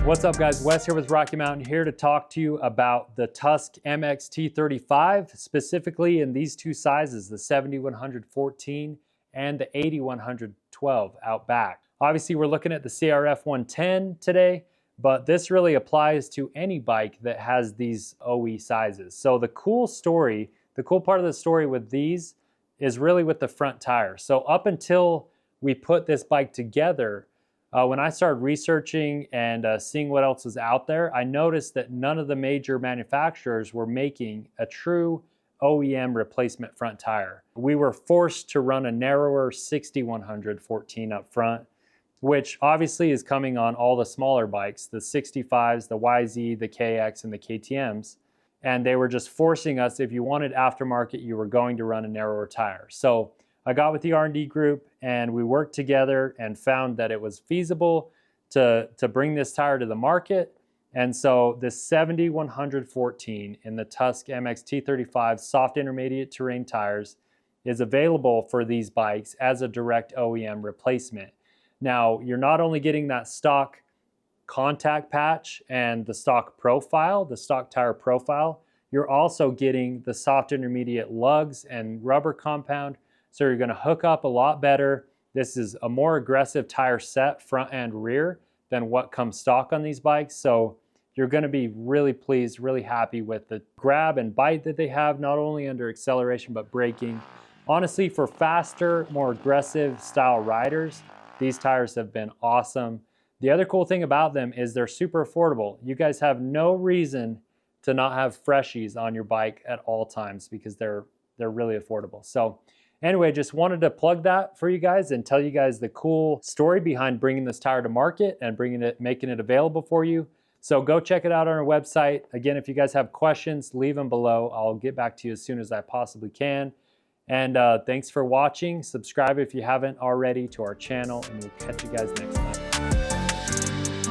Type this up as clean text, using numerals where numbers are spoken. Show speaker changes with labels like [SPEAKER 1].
[SPEAKER 1] What's up guys, Wes here with Rocky Mountain, here to talk to you about the Tusk EMEX T-35, specifically in these two sizes, the 7114 and the 8112 out back. Obviously we're looking at the CRF110 today, but this really applies to any bike that has these OE sizes. So the cool part of the story with these is really with the front tire. So up until we put this bike together, when I started researching and seeing what else was out there, I noticed that none of the major manufacturers were making a true OEM replacement front tire. We were forced to run a narrower 6114 up front, which obviously is coming on all the smaller bikes, the 65s, the YZ, the KX, and the KTMs. And they were just forcing us, if you wanted aftermarket, you were going to run a narrower tire. So I got with the R&D group and we worked together and found that it was feasible to bring this tire to the market. And so the 7114 in the Tusk EMEX T-35 soft intermediate terrain tires is available for these bikes as a direct OEM replacement. Now, you're not only getting that stock contact patch and the stock profile, the stock tire profile, you're also getting the soft intermediate lugs and rubber compound. So you're going to hook up a lot better. This is a more aggressive tire set, front and rear, than what comes stock on these bikes. So you're going to be really pleased, really happy with the grab and bite that they have, not only under acceleration, but braking. Honestly, for faster, more aggressive style riders, these tires have been awesome. The other cool thing about them is they're super affordable. You guys have no reason to not have freshies on your bike at all times because they're really affordable. So anyway, just wanted to plug that for you guys and tell you guys the cool story behind bringing this tire to market and making it available for you. So go check it out on our website. Again, if you guys have questions, leave them below. I'll get back to you as soon as I possibly can. And thanks for watching. Subscribe if you haven't already to our channel, and we'll catch you guys next time.